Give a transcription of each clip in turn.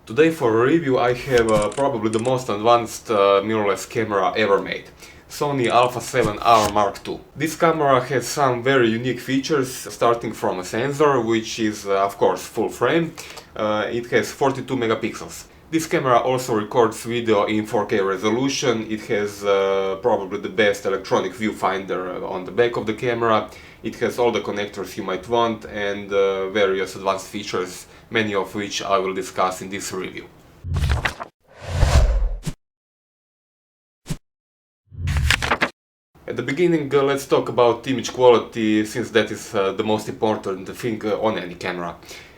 Today for a review I have probably the most advanced mirrorless camera ever made. Sony A7R Mark II. This camera has some very unique features, starting from a sensor, which is of course full frame. It has 42 megapixels. This camera also records video in 4K resolution. It has probably the best electronic viewfinder on the back of the camera. It has all the connectors you might want and various advanced features, many of which I will discuss in this review. At the beginning, let's talk about image quality, since that is the most important thing on any camera.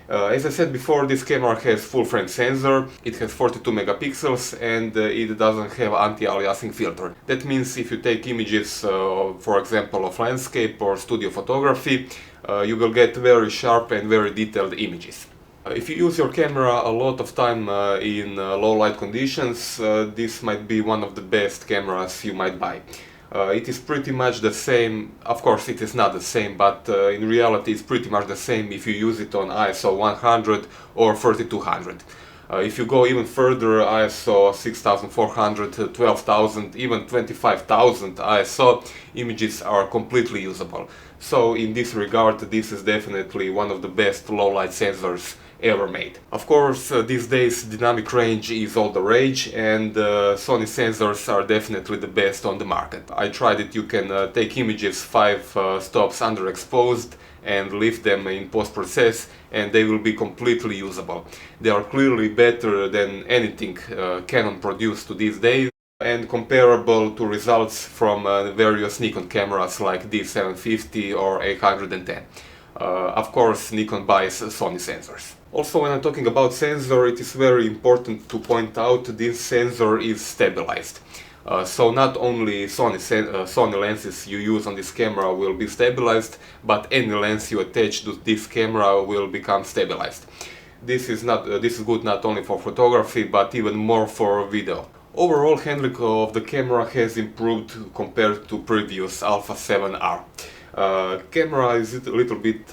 As I said before, this camera has full frame sensor, it has 42 megapixels and it doesn't have anti-aliasing filter. That means if you take images, for example, of landscape or studio photography, you will get very sharp and very detailed images. If you use your camera a lot of time in low light conditions, this might be one of the best cameras you might buy. It is pretty much the same, of course it is not the same, but in reality it's pretty much the same if you use it on ISO 100 or 3200. If you go even further, ISO 6400, 12,000, even 25,000 ISO images are completely usable. So in this regard, this is definitely one of the best low light sensors ever made. Of course, these days dynamic range is all the rage and Sony sensors are definitely the best on the market. I tried it. You can take images 5 stops underexposed and leave them in post-process and they will be completely usable. They are clearly better than anything Canon produced to these days and comparable to results from various Nikon cameras like D750 or 810. Of course, Nikon buys Sony sensors. Also, when I'm talking about sensor, it is very important to point out this sensor is stabilized. So not only Sony lenses you use on this camera will be stabilized, but any lens you attach to this camera will become stabilized. This is good not only for photography, but even more for video. Overall handling of the camera has improved compared to previous Alpha 7R. Camera is a little bit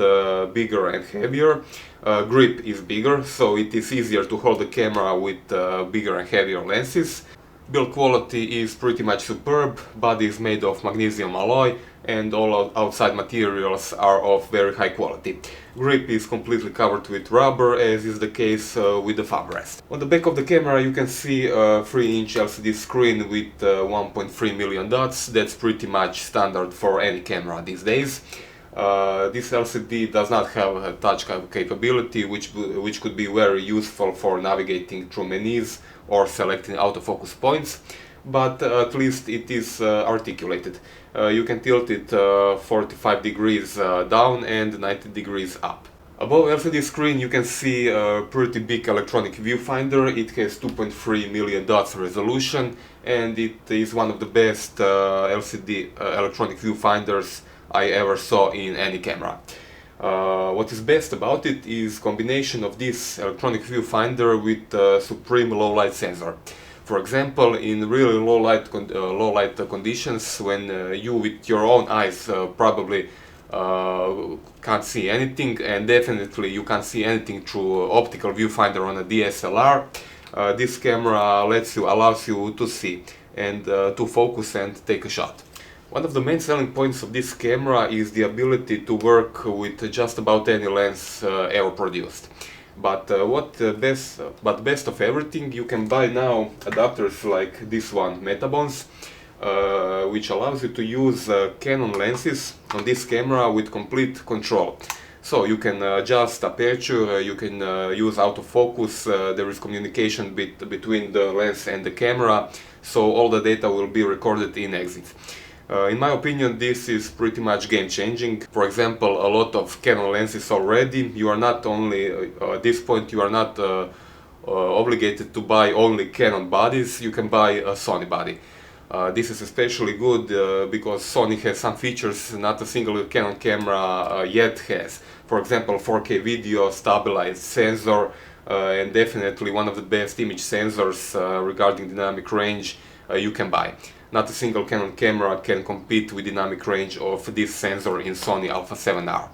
bigger and heavier. Grip is bigger, so it is easier to hold the camera with bigger and heavier lenses. Build quality is pretty much superb. Body is made of magnesium alloy and all outside materials are of very high quality. Grip is completely covered with rubber, as is the case with the thumb rest. On the back of the camera you can see a 3-inch LCD screen with 1.3 million dots. That's pretty much standard for any camera these days. This LCD does not have a touch capability, which could be very useful for navigating through menus or selecting autofocus points, but at least it is articulated. You can tilt it 45 degrees down and 90 degrees up. Above LCD screen you can see a pretty big electronic viewfinder. It has 2.3 million dots resolution and it is one of the best LCD electronic viewfinders I ever saw in any camera. What is best about it is combination of this electronic viewfinder with supreme low light sensor. For example, in really low light conditions, when you with your own eyes probably can't see anything, and definitely you can't see anything through optical viewfinder on a DSLR, this camera allows you to see and to focus and take a shot. One of the main selling points of this camera is the ability to work with just about any lens ever produced. But best of everything, you can buy now adapters like this one, Metabons, which allows you to use Canon lenses on this camera with complete control. So you can adjust aperture, you can use autofocus, there is communication between the lens and the camera, so all the data will be recorded in EXIF. In my opinion, this is pretty much game-changing. For example, a lot of Canon lenses already, you are not only, at this point, you are not obligated to buy only Canon bodies, you can buy a Sony body. This is especially good because Sony has some features not a single Canon camera yet has. For example, 4K video, stabilized sensor, and definitely one of the best image sensors regarding dynamic range you can buy. Not a single Canon camera can compete with dynamic range of this sensor in Sony A7R.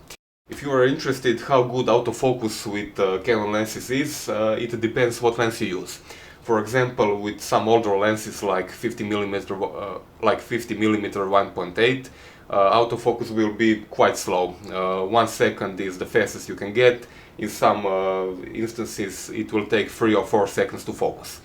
If you are interested how good autofocus with Canon lenses is, it depends what lens you use. For example, with some older lenses like 50mm 1.8, autofocus will be quite slow. 1 second is the fastest you can get. In some instances it will take 3 or 4 seconds to focus.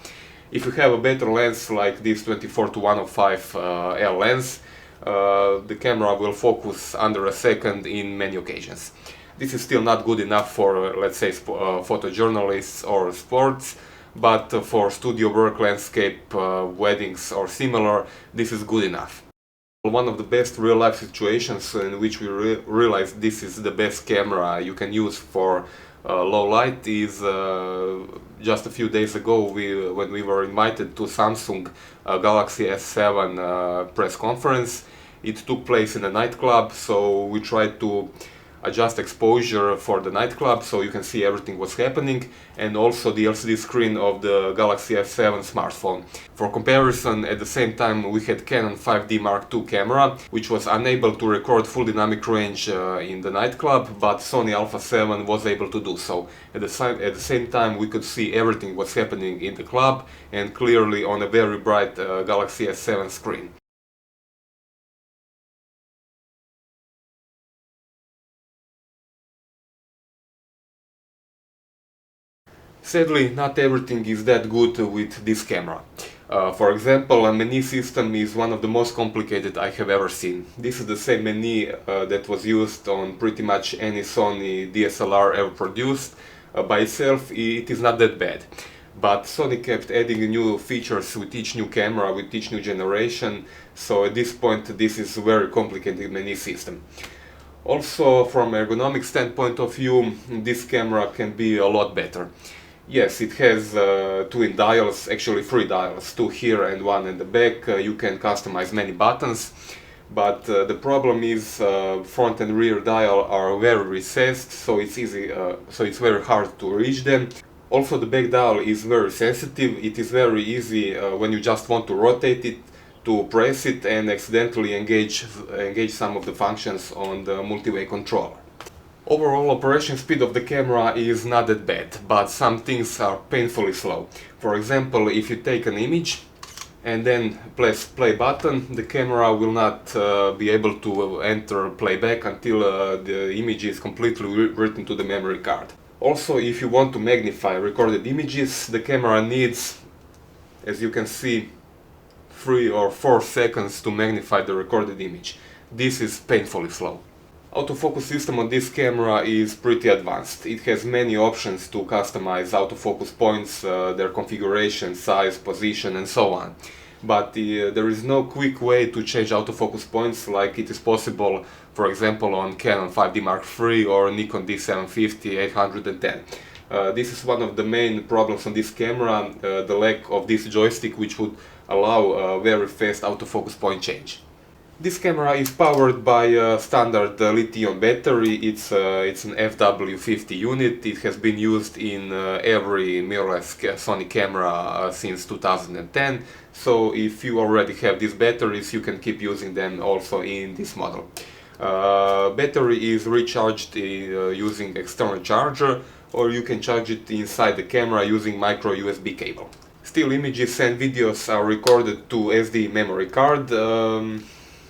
If you have a better lens like this 24-105 L lens, the camera will focus under a second in many occasions. This is still not good enough for, let's say, photojournalists or sports, but for studio work, landscape, weddings or similar, this is good enough. One of the best real-life situations in which we realize this is the best camera you can use for low light is just a few days ago when we were invited to Samsung Galaxy S7 press conference. It took place in a nightclub, so we tried to adjust exposure for the nightclub so you can see everything what's happening, and also the LCD screen of the Galaxy S7 smartphone. For comparison, at the same time we had Canon 5D Mark II camera, which was unable to record full dynamic range in the nightclub, but Sony Alpha 7 was able to do so. At the same time we could see everything what's happening in the club and clearly on a very bright Galaxy S7 screen. Sadly, not everything is that good with this camera. For example, a menu system is one of the most complicated I have ever seen. This is the same menu that was used on pretty much any Sony DSLR ever produced. By itself, it is not that bad. But Sony kept adding new features with each new camera, with each new generation, so at this point this is a very complicated menu system. Also, from ergonomic standpoint of view, this camera can be a lot better. Yes, it has twin dials, actually 3 dials, 2 here and 1 in the back. You can customize many buttons, but the problem is front and rear dial are very recessed, so it's very hard to reach them. Also, the back dial is very sensitive. It is very easy when you just want to rotate it to press it and accidentally engage some of the functions on the multi-way controller. Overall operation speed of the camera is not that bad, but some things are painfully slow. For example, if you take an image and then press play button, the camera will not be able to enter playback until the image is completely written to the memory card. Also, if you want to magnify recorded images, the camera needs, as you can see, 3 or 4 seconds to magnify the recorded image. This is painfully slow. Autofocus system on this camera is pretty advanced. It has many options to customize autofocus points, their configuration, size, position and so on. But there is no quick way to change autofocus points like it is possible, for example, on Canon 5D Mark III or Nikon D750-810. This is one of the main problems on this camera, the lack of this joystick which would allow a very fast autofocus point change. This camera is powered by a standard lithium battery. It's an FW50 unit. It has been used in every mirrorless Sony camera since 2010. So if you already have these batteries, you can keep using them also in this model. Battery is recharged using external charger, or you can charge it inside the camera using micro USB cable. Still images and videos are recorded to SD memory card.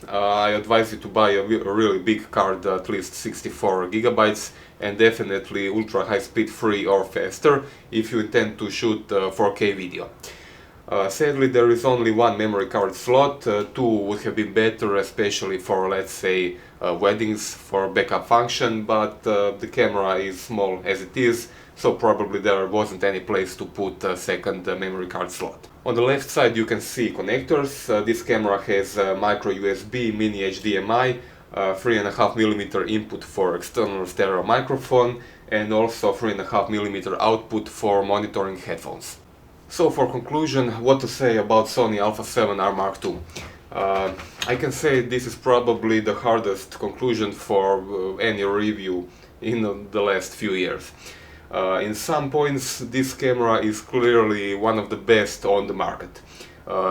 I advise you to buy a really big card, at least 64 gigabytes, and definitely ultra high speed 3 or faster if you intend to shoot 4K video. Sadly, there is only one memory card slot. 2 would have been better, especially for, let's say, weddings, for backup function, but the camera is small as it is, so probably there wasn't any place to put a second memory card slot. On the left side you can see connectors. This camera has micro USB, mini HDMI, 3.5mm input for external stereo microphone, and also 3.5mm output for monitoring headphones. So for conclusion, what to say about Sony A7R Mark II? I can say this is probably the hardest conclusion for any review in the last few years. In some points this camera is clearly one of the best on the market.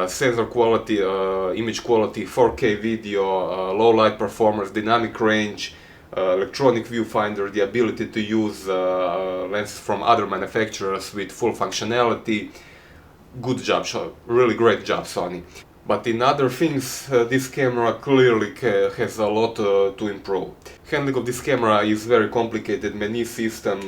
Sensor quality, image quality, 4K video, low light performance, dynamic range, electronic viewfinder, the ability to use lenses from other manufacturers with full functionality. Good job, really great job, Sony. But in other things, this camera clearly has a lot to improve. Handling of this camera is very complicated, menu system,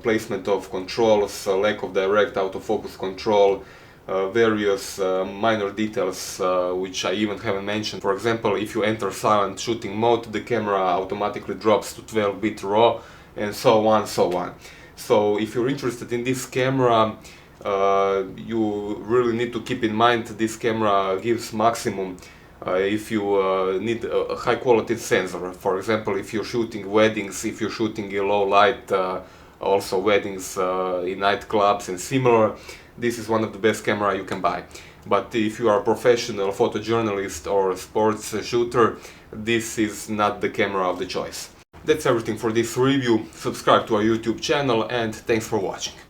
placement of controls, lack of direct autofocus control, various minor details which I even haven't mentioned. For example, if you enter silent shooting mode, the camera automatically drops to 12-bit RAW, and so on, so on. So if you're interested in this camera, you really need to keep in mind this camera gives maximum if you need a high quality sensor. For example, if you're shooting weddings, if you're shooting in low light, also weddings in nightclubs and similar, this is one of the best camera you can buy. But if you are a professional photojournalist or sports shooter, this is not the camera of the choice. That's everything for this review. Subscribe to our YouTube channel and thanks for watching.